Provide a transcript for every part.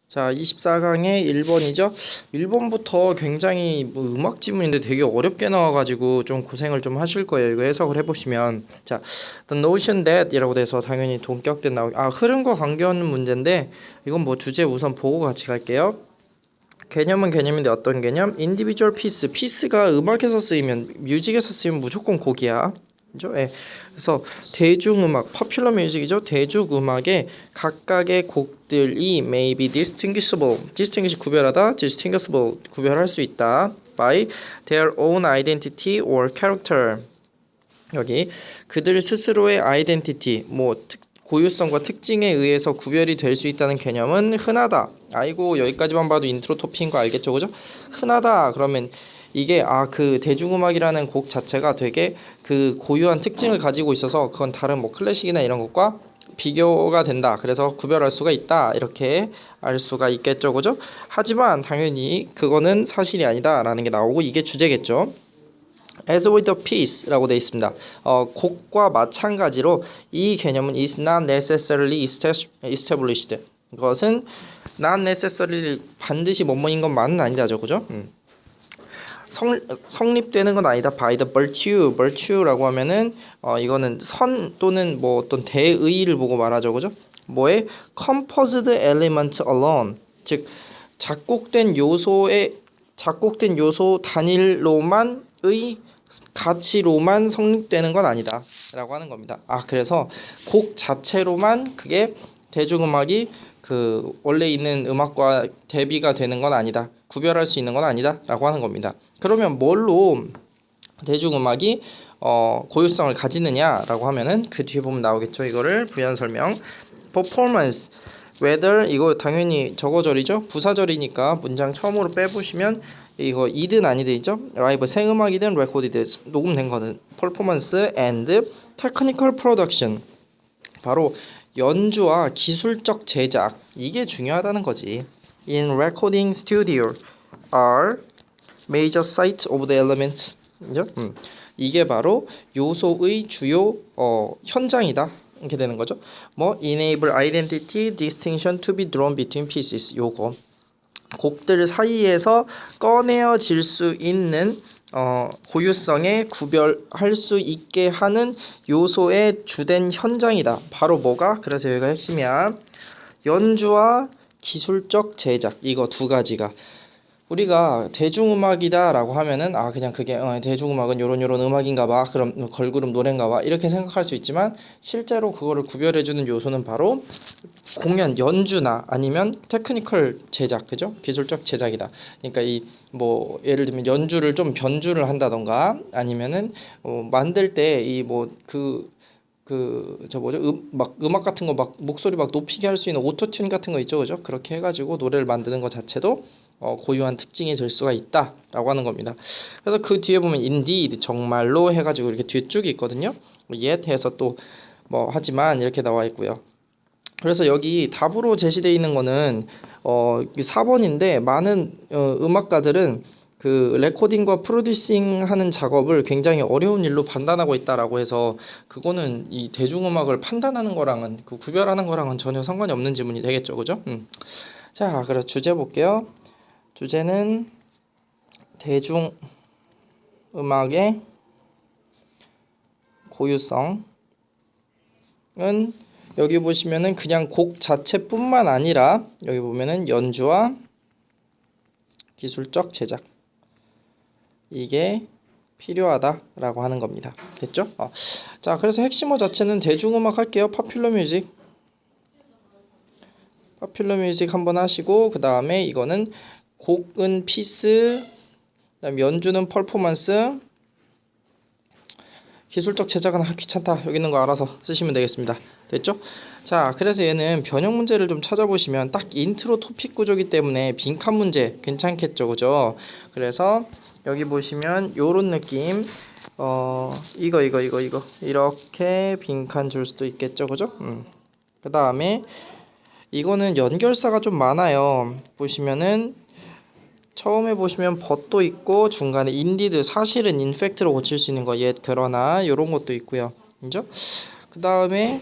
자, 24강의 1번이죠. 1번부터 굉장히 음악 지문인데 되게 어렵게 나와가지고 좀 고생을 좀 하실 거예요. 이거 해석을 해보시면, 자, the notion that 이라고 돼서 당연히 동격된 흐름과 관계없는 문제인데, 이건 뭐 주제 우선 보고 같이 갈게요. 개념은 개념인데 어떤 개념? individual piece, piece가 음악에서 쓰이면, 뮤직에서 쓰이면 무조건 곡이야. 그죠? 예. 그래서 대중음악, popular music이죠. 대중음악의 각각의 곡들이 may be distinguishable, distinguish 구별하다, distinguishable 구별할 수 있다 by their own identity or character. 여기 그들 스스로의 아이덴티티, 고유성과 특징에 의해서 구별이 될 수 있다는 개념은 흔하다. 아이고, 여기까지만 봐도 인트로 토피인 거 알겠죠, 그죠? 흔하다 그러면 이게 그 대중음악이라는 곡 자체가 되게 그 고유한 특징을 가지고 있어서 그건 다른 뭐 클래식이나 이런 것과 비교가 된다. 그래서 구별할 수가 있다. 이렇게 알 수가 있겠죠, 그죠? 하지만 당연히 그거는 사실이 아니다라는 게 나오고 이게 주제겠죠. As with a piece라고 되어 있습니다. 곡과 마찬가지로 이 개념은 is not necessarily established. 그것은 not necessarily 반드시 뭐뭐인 것만은 아니다죠, 그죠? 성립되는 건 아니다. by the virtue라고 하면은 이거는 선 또는 뭐 어떤 대의를 보고 말하죠, 그죠? 뭐에 composed element alone, 즉 작곡된 요소 단일로만의 가치로만 성립되는 건 아니다 라고 하는 겁니다. 그래서 곡 자체로만 그게 대중음악이 그 원래 있는 음악과 대비가 되는 건 아니다, 구별할 수 있는 건 아니다 라고 하는 겁니다. 그러면 뭘로 대중음악이 고유성을 가지느냐 라고 하면은 그 뒤에 보면 나오겠죠. 이거를 부연 설명 performance whether, 이거 당연히 저거절이죠. 부사절이니까 문장 처음으로 빼보시면 이거 이든 아니든 있죠. 라이브 생음악이든 레코디든 녹음된 거는 performance and technical production, 바로 연주와 기술적 제작, 이게 중요하다는 거지. In recording studio are major site of the elements. 그죠? 이게 바로 요소의 주요 현장이다. 이렇게 되는 거죠. enable identity distinction to be drawn between pieces. 요거 곡들 사이에서 꺼내어질 수 있는 고유성에 구별할 수 있게 하는 요소의 주된 현장이다. 바로 뭐가? 그래서 여기가 핵심이야. 연주와 기술적 제작, 이거 두 가지가 우리가 대중음악이다라고 하면은 그냥 그게 대중음악은 요런 음악인가봐, 그럼 걸그룹 노래인가봐 이렇게 생각할 수 있지만 실제로 그거를 구별해주는 요소는 바로 공연 연주나 아니면 테크니컬 제작, 그죠? 기술적 제작이다. 그러니까 이 뭐 예를 들면 연주를 좀 변주를 한다던가 아니면은 만들 때 이 음악 같은 거 목소리 높이게 할 수 있는 오토튠 같은 거 있죠, 그죠? 그렇게 해가지고 노래를 만드는 것 자체도 고유한 특징이 될 수가 있다라고 하는 겁니다. 그래서 그 뒤에 보면 indeed, 정말로 해가지고 이렇게 뒤에 쭉 있거든요. yet 해서 또 하지만 이렇게 나와 있고요. 그래서 여기 답으로 제시되어 있는 거는 4번인데 많은 음악가들은 그 레코딩과 프로듀싱 하는 작업을 굉장히 어려운 일로 판단하고 있다라고 해서 그거는 이 대중음악을 판단하는 거랑은 그 구별하는 거랑은 전혀 상관이 없는 지문이 되겠죠, 그죠? 자, 그래서 주제 볼게요. 주제는 대중음악의 고유성은 여기 보시면은 그냥 곡 자체뿐만 아니라 여기 보면은 연주와 기술적 제작, 이게 필요하다라고 하는 겁니다. 됐죠? 자, 그래서 핵심어 자체는 대중음악 할게요. 파퓰러 뮤직 한번 하시고 그 다음에 이거는 곡은 피스, 그다음 연주는 퍼포먼스, 기술적 제작은 귀찮다. 여기 있는 거 알아서 쓰시면 되겠습니다. 됐죠? 자, 그래서 얘는 변형 문제를 좀 찾아보시면 딱 인트로 토픽 구조기 때문에 빈칸 문제 괜찮겠죠, 그죠? 그래서 여기 보시면 요런 느낌, 이거 이렇게 빈칸 줄 수도 있겠죠, 그죠? 그 다음에 이거는 연결사가 좀 많아요. 보시면은 처음에 보시면 but도 있고 중간에 indeed, 사실은 infact로 고칠 수 있는 거 yet, 그러나 이런 것도 있고요. 그죠? 그 다음에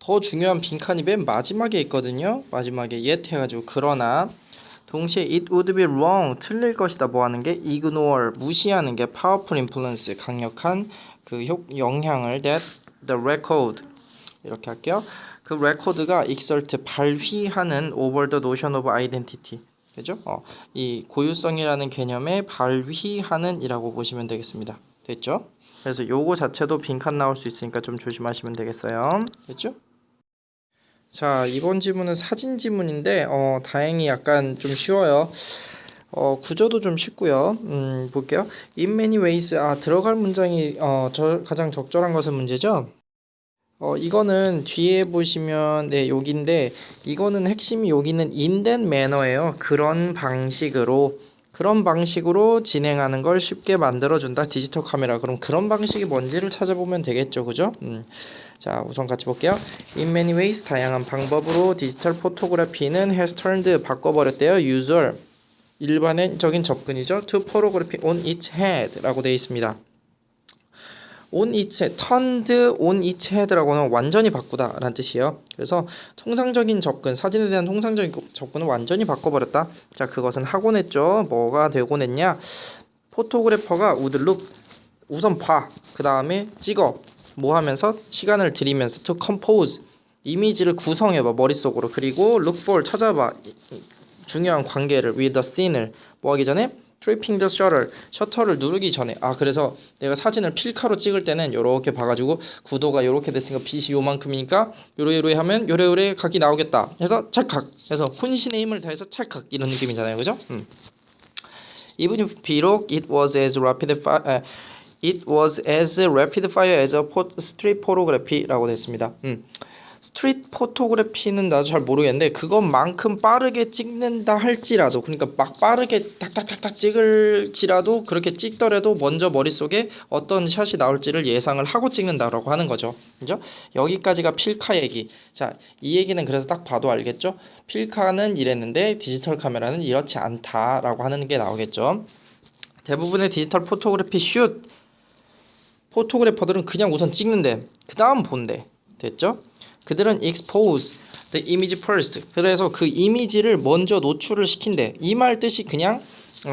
더 중요한 빈칸이 맨 마지막에 있거든요. 마지막에 yet 해가지고 그러나 동시에 it would be wrong 틀릴 것이다 뭐 하는 게 ignore 무시하는 게 powerful influence 강력한 그 영향을 that the record 이렇게 할게요. 그 record가 exert 발휘하는 over the notion of identity 그죠? 이 고유성이라는 개념에 발휘하는 이라고 보시면 되겠습니다. 됐죠? 그래서 요거 자체도 빈칸 나올 수 있으니까 좀 조심하시면 되겠어요. 됐죠? 자, 이번 지문은 사진 지문인데 다행히 약간 좀 쉬워요. 구조도 좀 쉽고요. 볼게요. In many ways 들어갈 문장이 가장 적절한 것은 문제죠. 이거는 뒤에 보시면 네, 여기인데 이거는 핵심이 여기는 in that manner예요. 그런 방식으로 진행하는 걸 쉽게 만들어 준다. 디지털 카메라. 그럼 그런 방식이 뭔지를 찾아보면 되겠죠. 그죠? 자, 우선 같이 볼게요. In many ways 다양한 방법으로 디지털 포토그래피는 has turned 바꿔버렸대요. user 일반적인 접근이죠. to photography on its head라고 되어 있습니다. on its head, turned on its head라고는 완전히 바꾸다 라는 뜻이에요. 그래서 통상적인 접근, 사진에 대한 통상적인 접근을 완전히 바꿔버렸다. 자, 그것은 하곤 했죠. 뭐가 되곤 했냐? 포토그래퍼가 would look 우선 봐. 그 다음에 찍어. 뭐 하면서 시간을 들이면서 to compose 이미지를 구성해봐 머릿속으로. 그리고 look for 찾아봐 중요한 관계를 with the scene을 뭐 하기 전에 tripping the 셔터를 누르기 전에. 그래서 내가 사진을 필카로 찍을 때는 요렇게 봐가지고 구도가 요렇게 됐으니까 빛이 요만큼이니까 요래요래 하면 요래요래 각이 나오겠다 해서 찰칵 해서 혼신의 힘을 다해서 찰칵 이런 느낌이잖아요. 그죠? Even 비록 it was as rapid fire as a street photography라고 됐습니다. 스트리트 포토그래피는 나도 잘 모르겠는데 그것만큼 빠르게 찍는다 할지라도 그러니까 막 빠르게 탁탁탁탁 찍을지라도 그렇게 찍더라도 먼저 머릿속에 어떤 샷이 나올지를 예상을 하고 찍는다라고 하는 거죠. 그죠? 여기까지가 필카 얘기. 자, 이 얘기는 그래서 딱 봐도 알겠죠? 필카는 이랬는데 디지털 카메라는 이렇지 않다라고 하는 게 나오겠죠. 대부분의 디지털 포토그래피 포토그래퍼들은 그냥 우선 찍는데 그 다음 본대. 됐죠? 그들은 expose the image first. 그래서 그 이미지를 먼저 노출을 시킨대. 이 말 뜻이 그냥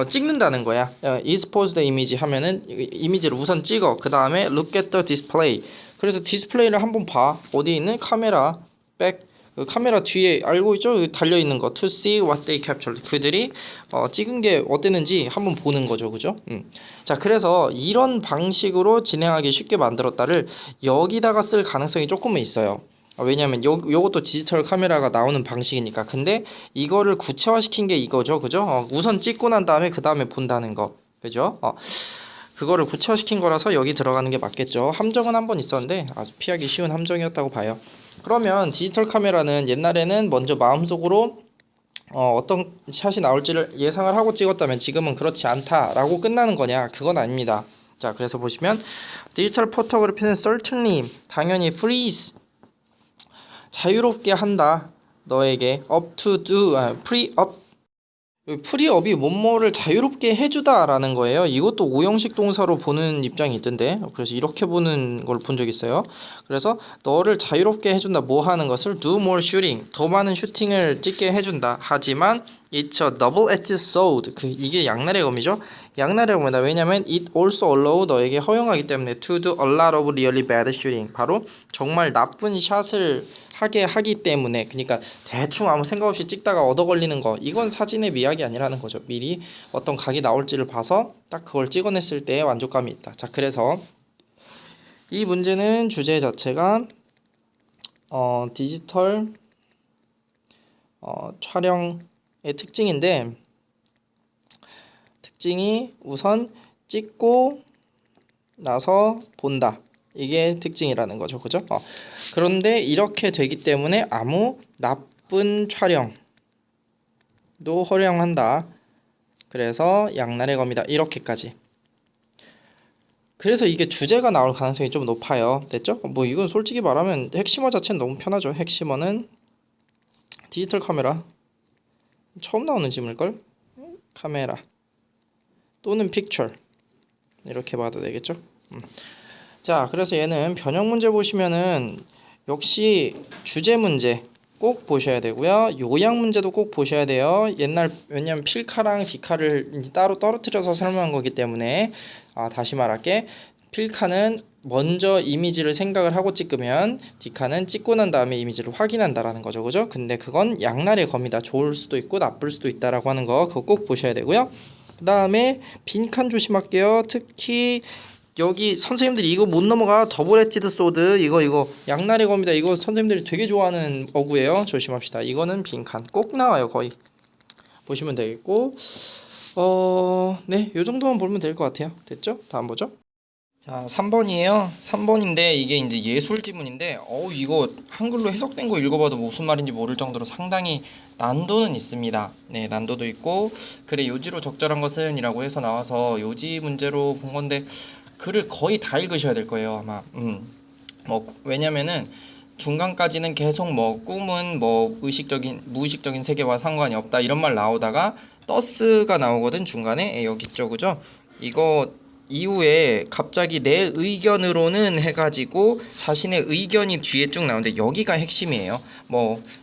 찍는다는 거야. expose the image 하면은 이미지를 우선 찍어. 그 다음에 look at the display. 그래서 디스플레이를 한번 봐. 어디 있는 카메라 그 카메라 뒤에 알고 있죠? 달려 있는 거. To see what they captured. 그들이 찍은 게 어땠는지 한번 보는 거죠, 그죠? 자, 그래서 이런 방식으로 진행하기 쉽게 만들었다를 여기다가 쓸 가능성이 조금은 있어요. 왜냐면 요것도 디지털 카메라가 나오는 방식이니까. 근데 이거를 구체화시킨 게 이거죠, 그죠? 우선 찍고 난 다음에 그 다음에 본다는 거, 그죠? 그거를 구체화시킨 거라서 여기 들어가는 게 맞겠죠. 함정은 한번 있었는데 아주 피하기 쉬운 함정이었다고 봐요. 그러면 디지털 카메라는 옛날에는 먼저 마음속으로 어떤 샷이 나올지를 예상을 하고 찍었다면 지금은 그렇지 않다라고 끝나는 거냐? 그건 아닙니다. 자, 그래서 보시면 디지털 포토그래피는 certainly 당연히 freeze 자유롭게 한다. 너에게 up to do 프리업이 뭐뭐를 자유롭게 해주다라는 거예요. 이것도 오형식 동사로 보는 입장이 있던데 그래서 이렇게 보는 걸 본 적 있어요. 그래서 너를 자유롭게 해준다. 뭐 하는 것을 do more shooting 더 많은 슈팅을 찍게 해준다. 하지만 it's a double-edged sword 이게 양날의 검이죠. 양날의 검이다. 왜냐면 it also allow 너에게 허용하기 때문에 to do a lot of really bad shooting 바로 정말 나쁜 샷을 하게 하기 때문에. 그러니까 대충 아무 생각 없이 찍다가 얻어 걸리는 거 이건 사진의 미학이 아니라는 거죠. 미리 어떤 각이 나올지를 봐서 딱 그걸 찍어냈을 때 만족감이 있다. 자, 그래서 이 문제는 주제 자체가 디지털 촬영의 특징인데 특징이 우선 찍고 나서 본다. 이게 특징이라는 거죠. 그죠? 그런데 이렇게 되기 때문에 아무 나쁜 촬영도 허용한다. 그래서 양날의 검이다. 이렇게까지. 그래서 이게 주제가 나올 가능성이 좀 높아요. 됐죠? 뭐 이건 솔직히 말하면 핵심어 자체는 너무 편하죠. 핵심어는 디지털 카메라. 처음 나오는 질문일걸? 카메라 또는 픽처 이렇게 봐도 되겠죠? 자, 그래서 얘는 변형 문제 보시면은 역시 주제 문제 꼭 보셔야 되고요. 요약 문제도 꼭 보셔야 돼요. 왜냐면 필카랑 디카를 따로 떨어뜨려서 설명한 거기 때문에 다시 말할게. 필카는 먼저 이미지를 생각을 하고 찍으면 디카는 찍고 난 다음에 이미지를 확인한다라는 거죠. 그죠? 근데 그건 양날의 검이다. 좋을 수도 있고 나쁠 수도 있다라고 하는 거 그거 꼭 보셔야 되고요. 그 다음에 빈칸 조심할게요. 특히 여기 선생님들이 이거 못 넘어가. 더블 엣지드 소드 이거 양날의 검이다. 이거 선생님들이 되게 좋아하는 어구예요. 조심합시다. 이거는 빈칸 꼭 나와요. 거의 보시면 되겠고 네, 요 정도만 보면 될 것 같아요. 됐죠? 다음 보죠. 자, 3번이에요. 3번인데 이게 이제 예술 지문인데 이거 한글로 해석된 거 읽어봐도 무슨 말인지 모를 정도로 상당히 난도는 있습니다. 네, 난도도 있고 그래 요지로 적절한 것은 이라고 해서 나와서 요지 문제로 본 건데 글을 거의 다 읽으셔야 될 거예요, 아마. 왜냐면은 중간까지는 계속 꿈은 무의식적인 세계와 상관이 없다 이런 말 나오다가 떠스가 나오거든 중간에 여기 있죠, 그죠? 이거 이후에 갑자기 내 의견으로는 해가지고 자신의 의견이 뒤에 쭉 나오는데 여기가 핵심이에요.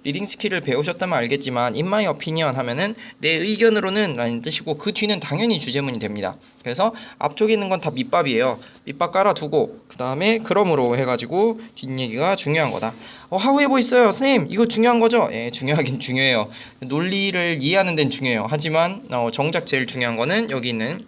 리딩 스킬을 배우셨다면 알겠지만 in my opinion 하면은 내 의견으로는 라는 뜻이고 그 뒤는 당연히 주제문이 됩니다. 그래서 앞쪽에 있는 건 다 밑밥이에요. 밑밥 깔아두고 그 다음에 그러므로 해가지고 뒷얘기가 중요한 거다. 하우에버 있어요. 선생님 이거 중요한 거죠? 예, 중요하긴 중요해요. 논리를 이해하는 데는 중요해요. 하지만 정작 제일 중요한 거는 여기 있는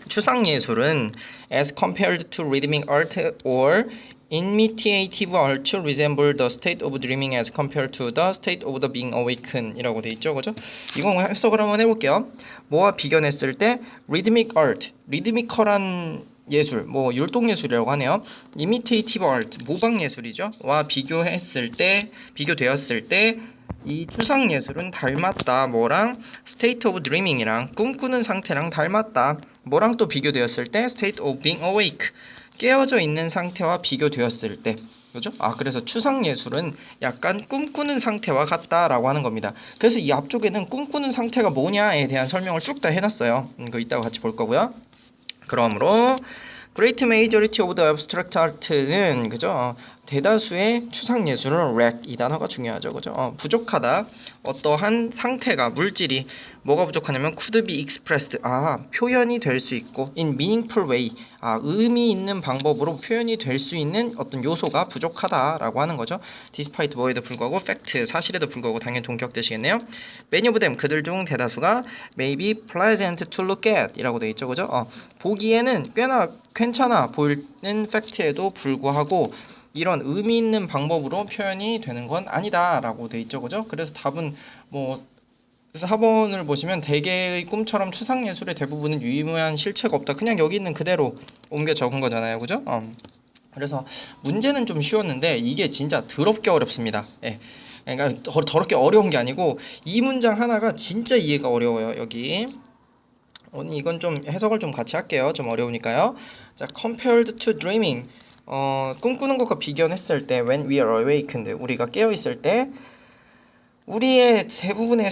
추상예술은 as compared to rhythmic art or imitative art resemble the state of dreaming as compared to the state of the being awakened 이라고 돼 있죠, 그죠? 이거 해석을 한번 해볼게요. 뭐와 비교했을 때 rhythmic art, 리드미컬한 예술, 율동예술이라고 하네요. imitative art, 모방예술이죠. 와 비교되었을 때 이 추상 예술은 닮았다. 뭐랑 state of dreaming이랑 꿈꾸는 상태랑 닮았다. 뭐랑 또 비교되었을 때 state of being awake, 깨어져 있는 상태와 비교되었을 때, 그죠? 그래서 추상 예술은 약간 꿈꾸는 상태와 같다라고 하는 겁니다. 그래서 이 앞쪽에는 꿈꾸는 상태가 뭐냐에 대한 설명을 쭉 다 해놨어요. 이거 이따가 같이 볼 거고요. 그러므로 Great majority of the abstract art는 그죠? 대다수의 추상 예술은 lack 이 단어가 중요하죠, 그죠? 부족하다. 어떠한 상태가 물질이 뭐가 부족하냐면 could be expressed 표현이 될 수 있고 in meaningful way 의미 있는 방법으로 표현이 될 수 있는 어떤 요소가 부족하다라고 하는 거죠. despite 뭐에도 불구하고 fact 사실에도 불구하고 당연히 동격되시겠네요. many of them 그들 중 대다수가 may be pleasant to look at 이라고 되어 있죠, 그죠? 보기에는 꽤나 괜찮아 보이는 팩트에도 불구하고 이런 의미 있는 방법으로 표현이 되는 건 아니다라고 돼 있죠, 그죠? 그래서 답은 그래서 4번을 보시면 대개의 꿈처럼 추상 예술의 대부분은 유의무이한 실체가 없다. 그냥 여기 있는 그대로 옮겨 적은 거잖아요, 그죠? 그래서 문제는 좀 쉬웠는데 이게 진짜 더럽게 어렵습니다. 예. 그러니까 더럽게 어려운 게 아니고 이 문장 하나가 진짜 이해가 어려워요, 여기. 오늘 이건 좀 해석을 좀 같이 할게요. 좀 어려우니까요. 자, compared to dreaming. 꿈꾸는 것과 비교했을 때 when we are awakened. 우리가 깨어 있을 때 우리의 대부분의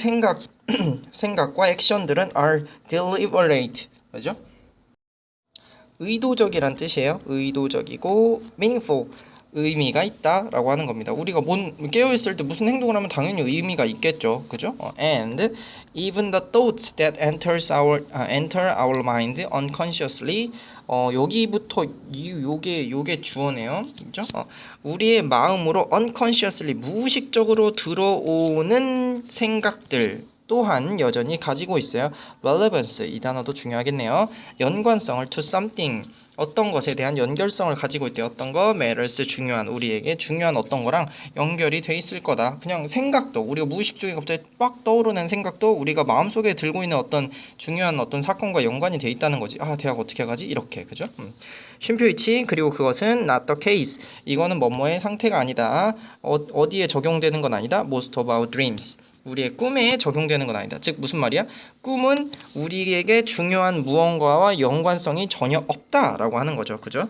생각과 액션들은 are deliberate. 그죠? 의도적이란 뜻이에요. 의도적이고 meaningful. 의미가 있다라고 하는 겁니다. 우리가 깨어있을 때 무슨 행동을 하면 당연히 의미가 있겠죠, 그죠? And even the thoughts that enter our mind unconsciously. 여기부터 요게 주어네요, 그죠? 우리의 마음으로 unconsciously 무의식적으로 들어오는 생각들 또한 여전히 가지고 있어요. relevance 이 단어도 중요하겠네요. 연관성을 to something 어떤 것에 대한 연결성을 가지고 있대. 어떤 거 matters 중요한 우리에게 중요한 어떤 거랑 연결이 돼 있을 거다. 그냥 생각도 우리가 무의식 중에 갑자기 빡 떠오르는 생각도 우리가 마음속에 들고 있는 어떤 중요한 어떤 사건과 연관이 돼 있다는 거지. 대학 어떻게 가지? 이렇게 그죠? 쉼표 이치 그리고 그것은 not the case 이거는 뭐뭐의 상태가 아니다. 어디에 적용되는 건 아니다. most of our dreams 우리의 꿈에 적용되는 건 아니다. 즉 무슨 말이야? 꿈은 우리에게 중요한 무언가와 연관성이 전혀 없다라고 하는 거죠. 그죠?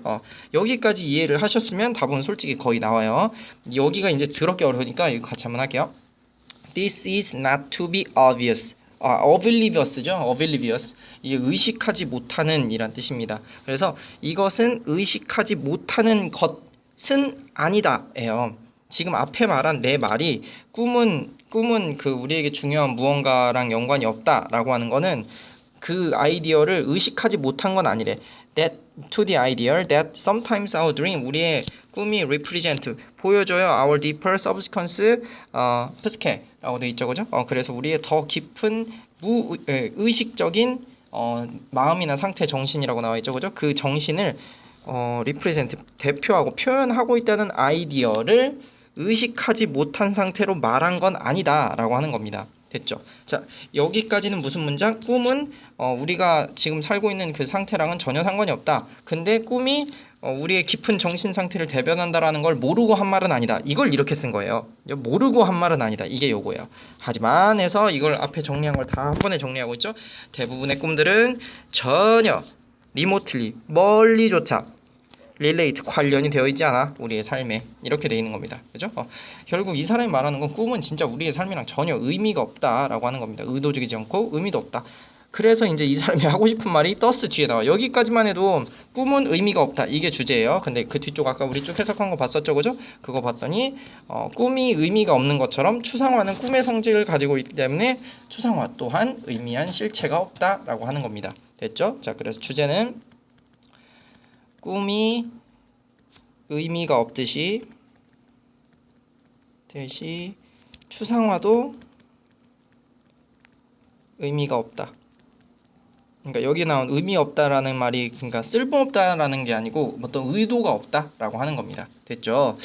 여기까지 이해를 하셨으면 답은 솔직히 거의 나와요. 여기가 이제 더럽게 어려우니까 이거 같이 한번 할게요. This is not to be obvious. oblivious죠. oblivious. 이게 의식하지 못하는 이란 뜻입니다. 그래서 이것은 의식하지 못하는 것은 아니다예요. 지금 앞에 말한 내 말이 꿈은 그 우리에게 중요한 무언가랑 연관이 없다라고 하는 거는 그 아이디어를 의식하지 못한 건 아니래. That to the idea that sometimes our dream 우리의 꿈이 represent 보여줘요 our deeper subconscious psyche라고 돼 있죠, 그죠? 그래서 우리의 더 깊은 의식적인 마음이나 상태 정신이라고 나와 있죠, 그죠? 그 정신을 represent 대표하고 표현하고 있다는 아이디어를 의식하지 못한 상태로 말한 건 아니다라고 하는 겁니다. 됐죠? 자, 여기까지는 무슨 문장? 꿈은 우리가 지금 살고 있는 그 상태랑은 전혀 상관이 없다. 근데 꿈이 우리의 깊은 정신 상태를 대변한다라는 걸 모르고 한 말은 아니다. 이걸 이렇게 쓴 거예요. 모르고 한 말은 아니다. 이게 요거예요. 하지만 해서 이걸 앞에 정리한 걸 다 한 번에 정리하고 있죠. 대부분의 꿈들은 전혀 리모틀리 멀리조차 relate 관련이 되어 있지 않아 우리의 삶에 이렇게 돼 있는 겁니다. 그죠? 결국 이 사람이 말하는 건 꿈은 진짜 우리의 삶이랑 전혀 의미가 없다라고 하는 겁니다. 의도적이지 않고 의미도 없다. 그래서 이제 이 사람이 하고 싶은 말이 더스 뒤에 나와. 여기까지만 해도 꿈은 의미가 없다. 이게 주제예요. 근데 그 뒤쪽 아까 우리 쭉 해석한 거 봤었죠, 그죠? 그거 봤더니 꿈이 의미가 없는 것처럼 추상화는 꿈의 성질을 가지고 있기 때문에 추상화 또한 의미한 실체가 없다라고 하는 겁니다. 됐죠? 자, 그래서 주제는 꿈이 의미가 없듯이 추상화도 의미가 없다. 그러니까 여기 나온 의미 없다라는 말이 그러니까 쓸모없다라는 게 아니고 어떤 의도가 없다라고 하는 겁니다. 됐죠?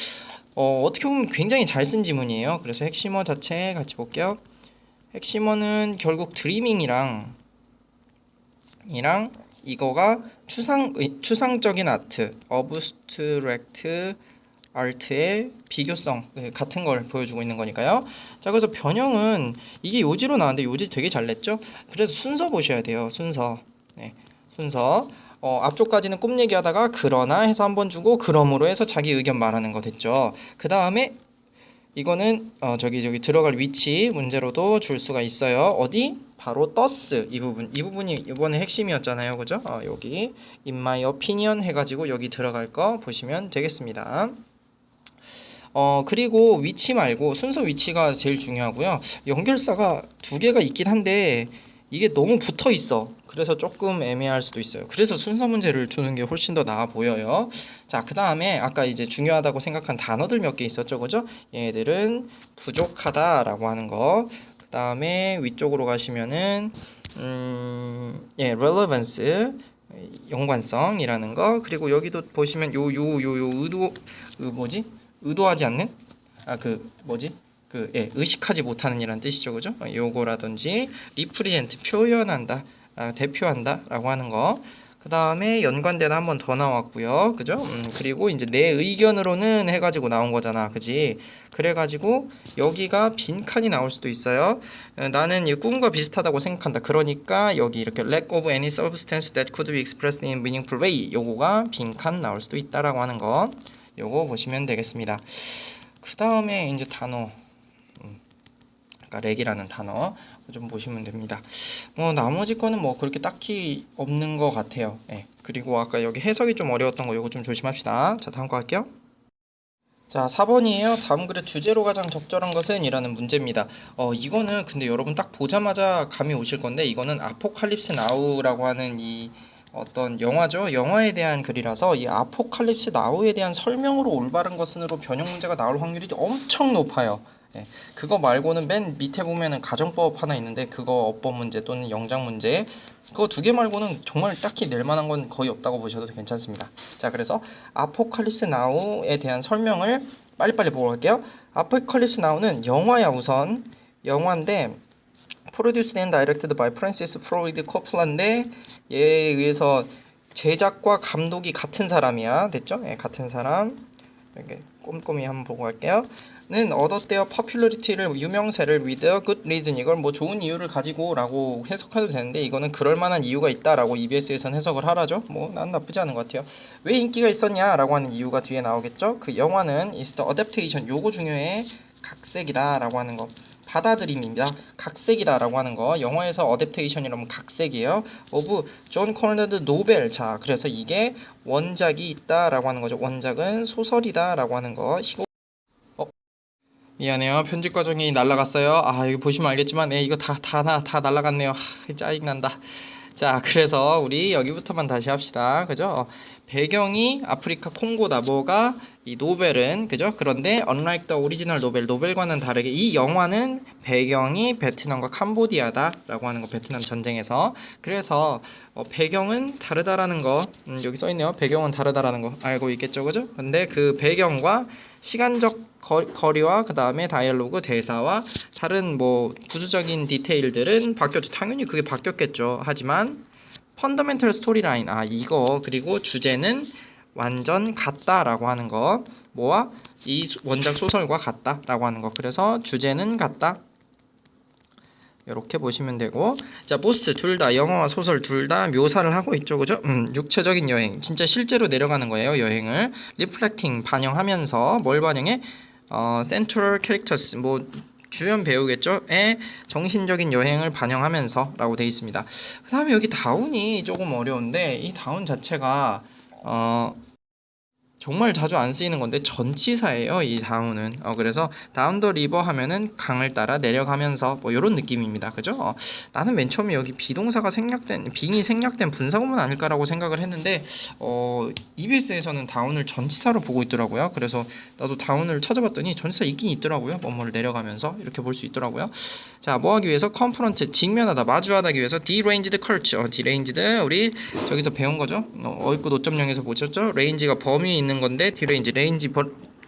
어떻게 보면 굉장히 잘 쓴 지문이에요. 그래서 핵심어 자체 같이 볼게요. 핵심어는 결국 드리밍이랑 이거가 추상적인 아트, 어브스트랙트 아트의 비교성 같은 걸 보여주고 있는 거니까요. 자, 그래서 변형은 이게 요지로 나왔는데 요지 되게 잘 냈죠. 그래서 순서 보셔야 돼요. 순서. 네, 순서. 앞쪽까지는 꿈 얘기하다가 그러나 해서 한번 주고 그러므로 해서 자기 의견 말하는 거 됐죠. 그 다음에 이거는 저기 들어갈 위치 문제로도 줄 수가 있어요. 어디? 바로 더스 이 부분이 이번에 핵심이었잖아요, 그죠? 여기 in my opinion 해가지고 여기 들어갈 거 보시면 되겠습니다. 그리고 위치 말고 순서 위치가 제일 중요하고요. 연결사가 두 개가 있긴 한데 이게 너무 붙어 있어. 그래서 조금 애매할 수도 있어요. 그래서 순서 문제를 주는 게 훨씬 더 나아 보여요. 자, 그 다음에 아까 이제 중요하다고 생각한 단어들 몇 개 있었죠, 그죠? 얘들은 부족하다라고 하는 거. 그 다음에 위쪽으로 가시면은 relevance 연관성이라는 거. 그리고 여기도 보시면 요 의도하지 않는 의식하지 못하는 이란 뜻이죠, 그죠? 요거라든지 represent 표현한다, 대표한다 라고 하는 거. 그 다음에 연관대는 한 번 더 나왔고요, 그죠? 그리고 이제 내 의견으로는 해가지고 나온 거잖아, 그지? 그래가지고 여기가 빈칸이 나올 수도 있어요. 나는 이 꿈과 비슷하다고 생각한다. 그러니까 여기 이렇게 lack of any substance that could be expressed in meaningful way 요거가 빈칸 나올 수도 있다라고 하는 거. 요거 보시면 되겠습니다. 그 다음에 이제 단어, 그러니까 렉이라는 단어 좀 보시면 됩니다. 나머지 거는 뭐 그렇게 딱히 없는 것 같아요. 네. 그리고 아까 여기 해석이 좀 어려웠던 거 요거 좀 조심합시다. 자, 다음 거 할게요. 자, 4번이에요. 다음 글의 주제로 가장 적절한 것은 이라는 문제입니다. 이거는 근데 여러분 딱 보자마자 감이 오실 건데 이거는 아포칼립스 나우라고 하는 이 어떤 영화죠. 영화에 대한 글이라서 이 아포칼립스 나우에 대한 설명으로 올바른 것은으로 변형 문제가 나올 확률이 엄청 높아요. 예, 그거 말고는 맨 밑에 보면은 가정법 하나 있는데 그거 어법 문제 또는 영장 문제 그거 두 개 말고는 정말 딱히 낼 만한 건 거의 없다고 보셔도 괜찮습니다. 자, 그래서 아포칼립스 나우에 대한 설명을 빨리빨리 보고 갈게요. 아포칼립스 나우는 영화야. 우선 영화인데 Produced and Directed by Francis Ford Coppola인데 얘에 의해서 제작과 감독이 같은 사람이야. 됐죠? 예, 같은 사람. 이렇게 꼼꼼히 한번 보고 갈게요. 는 얻었대요. popularity를 유명세를 with a good reason 이걸 뭐 좋은 이유를 가지고라고 해석해도 되는데 이거는 그럴 만한 이유가 있다라고 EBS에서는 해석을 하라죠. 뭐 난 나쁘지 않은 것 같아요. 왜 인기가 있었냐라고 하는 이유가 뒤에 나오겠죠. 그 영화는 is the adaptation 요거 중요해. 각색이다라고 하는 거. 받아들임입니다. 각색이다라고 하는 거. 영화에서 어댑테이션이라면 각색이에요. 오브 존 코너드 노벨. 자, 그래서 이게 원작이 있다라고 하는 거죠. 원작은 소설이다라고 하는 거. 미안해요. 편집 과정이 날라갔어요. 아, 여기 보시면 알겠지만, 이거 다 날라갔네요. 짜증난다. 자, 그래서 우리 여기부터만 다시 합시다. 그죠? 배경이 아프리카 콩고 나보가 이 노벨은 그죠? 그런데 unlike the original 노벨과는 다르게 이 영화는 배경이 베트남과 캄보디아다라고 하는 거 베트남 전쟁에서 그래서 배경은 다르다라는 거 여기 써 있네요. 배경은 다르다라는 거 알고 있겠죠, 그죠? 근데 그 배경과 시간적 거리와 그 다음에 다이얼로그 대사와 다른 뭐 부수적인 디테일들은 바뀌었죠. 당연히 그게 바뀌었겠죠. 하지만 펀더멘털 스토리라인 이거 그리고 주제는 완전 같다라고 하는 거 뭐와 이 원작 소설과 같다라고 하는 거 그래서 주제는 같다 이렇게 보시면 되고 자 보스 둘 다 영화와 소설 둘 다 묘사를 하고 있죠 그죠 육체적인 여행 진짜 실제로 내려가는 거예요 여행을 리플렉팅 반영하면서 뭘 반영해 센트럴 캐릭터스 뭐 주연 배우겠죠? 의 정신적인 여행을 반영하면서 라고 되어 있습니다. 그 다음에 여기 다운이 조금 어려운데 이 다운 자체가 정말 자주 안 쓰이는 건데 전치사예요. 이 다운은 그래서 다운 더 리버 하면은 강을 따라 내려가면서 뭐 이런 느낌입니다. 그죠? 나는 맨 처음에 여기 비동사가 빙이 생략된 분사구문 아닐까라고 생각을 했는데 EBS에서는 다운을 전치사로 보고 있더라고요. 그래서 나도 다운을 찾아봤더니 전치사 있긴 있더라고요. 뭐뭐를 내려가면서 이렇게 볼 수 있더라고요. 자, 뭐 하기 위해서 confront 직면하다 마주하다 하기 위해서 deranged culture deranged 우리 저기서 배운 거죠. 어입구 5.0에서 보셨죠? range가 범위에 있는 건데 deranged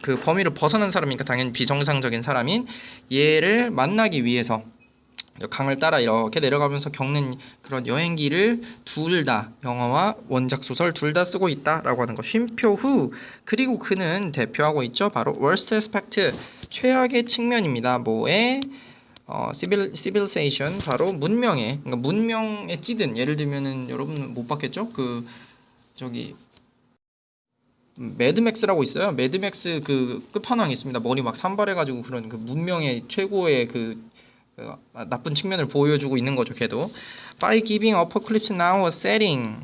그 범위를 벗어난 사람이니까 당연히 비정상적인 사람인 얘를 만나기 위해서 강을 따라 이렇게 내려가면서 겪는 그런 여행기를 둘 다 영화와 원작 소설 둘 다 쓰고 있다라고 하는 거. 쉼표 후 그리고 그는 대표하고 있죠. 바로 worst aspect 최악의 측면입니다. 뭐에 civilization 바로 그러니까 문명에 찌든 예를 들면은 여러분 못 봤겠죠? 그 저기 매드맥스라고 있어요. 매드맥스 그 끝판왕이 있습니다. 머리 막 산발해가지고 그런 그 문명의 최고의 그 나쁜 측면을 보여주고 있는 거죠. 걔도 by giving Apocalypse Now a setting.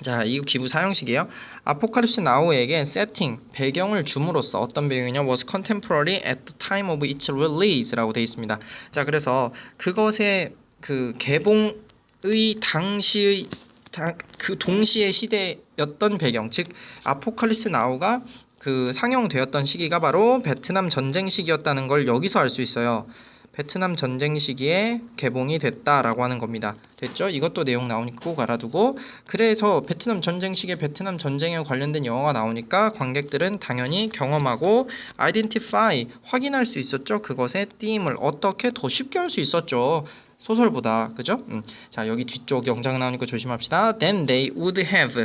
자, 이거 기부 사형식이에요. 아포칼립스 나우에게 세팅, 배경을 줌으로써 어떤 배경이냐 was contemporary at the time of its release라고 되어 있습니다. 자, 그래서 그것의 그 개봉의 당시의 그 동시의 시대였던 배경, 즉 아포칼립스 나우가 그 상영되었던 시기가 바로 베트남 전쟁 시기였다는 걸 여기서 알 수 있어요. 베트남 전쟁 시기에 개봉이 됐다라고 하는 겁니다. 됐죠? 이것도 내용 나오니까 꼭 알아두고 그래서 베트남 전쟁 시기에 베트남 전쟁에 관련된 영화가 나오니까 관객들은 당연히 경험하고 identify 확인할 수 있었죠. 그것의 theme을 어떻게 더 쉽게 할 수 있었죠. 소설보다 그죠? 자 여기 뒤쪽 영장 나오니까 조심합시다. Then they would have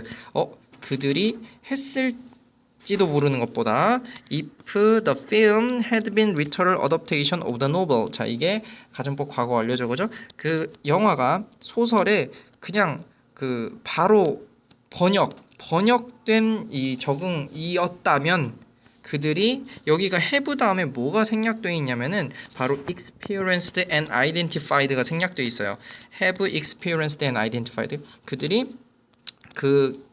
그들이 했을지도 모르는 것보다 if the film had been literal adaptation of the novel. 자 이게 가정법 과거 완료죠, 그죠? 그 영화가 소설에 그냥 그 바로 번역된 이 적응이었다면 그들이 여기가 have 다음에 뭐가 생략되어 있냐면은 바로 experienced and identified가 생략되어 있어요. have experienced and identified. 그들이 그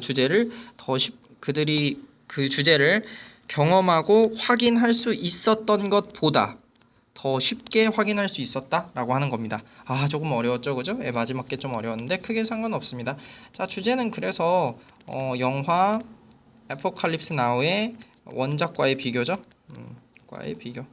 주제를 그들이 그 주제를 경험하고 확인할 수 있었던 것보다 더 쉽게 확인할 수 있었다라고 하는 겁니다. 조금 어려웠죠, 그죠? 마지막 게 좀 어려웠는데 크게 상관없습니다. 자, 주제는 그래서 영화 애포칼립스 나우의 원작과의 비교죠. 과의 비교.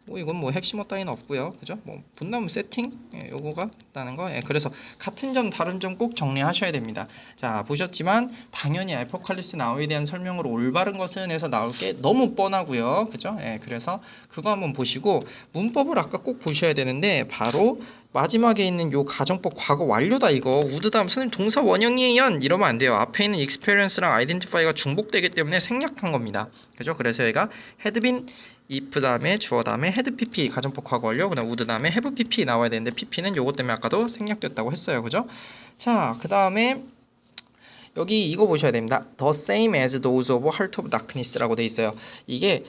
이건 뭐 핵심어 따위는 없고요, 그죠? 뭐 분담 세팅 요거가 있다는 거. 그래서 같은 점 다른 점 꼭 정리하셔야 됩니다. 자 보셨지만 당연히 애포칼립스 나우에 대한 설명으로 올바른 것은 해서 나올 게 너무 뻔하고요, 그죠? 그래서 그거 한번 보시고 문법을 아까 꼭 보셔야 되는데 바로 마지막에 있는 요 가정법 과거 완료다 이거 우드 다음 선생님 동사 원형이연 이러면 안 돼요. 앞에 있는 experience랑 identify가 중복되기 때문에 생략한 겁니다. 그죠? 그래서 얘가 had been if 다음에 주어 다음에 had pp 가정법 과거 완료 그다음 would 다음에 have pp 나와야 되는데 pp는 요것 때문에 아까도 생략됐다고 했어요. 그죠? 자, 그다음에 여기 이거 보셔야 됩니다. The same as those of Heart of Darkness라고 돼 있어요. 이게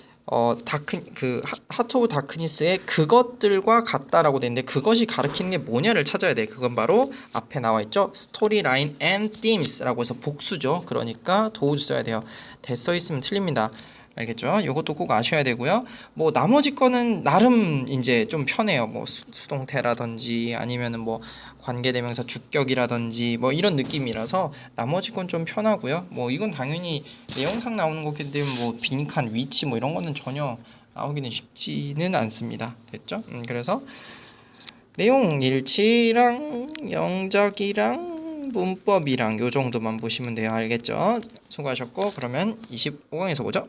하트 오브 다크니스의 그것들과 같다라고 되는데 그것이 가리키는 게 뭐냐를 찾아야 돼. 그건 바로 앞에 나와 있죠. 스토리라인 and themes라고 해서 복수죠. 그러니까 those 써야 돼요. 대 써 있으면 틀립니다. 알겠죠? 요것도 꼭 아셔야 되고요. 뭐 나머지 거는 나름 이제 좀 편해요. 뭐 수동태라든지 아니면은 뭐 관계대명사 주격이라든지 뭐 이런 느낌이라서 나머지 건 좀 편하고요. 뭐 이건 당연히 내용상 나오는 거기 때문에 뭐 빈칸, 위치 뭐 이런 거는 전혀 나오기는 쉽지는 않습니다. 됐죠? 그래서 내용 일치랑 영작이랑 문법이랑 요 정도만 보시면 돼요. 알겠죠? 수고하셨고 그러면 25강에서 보죠.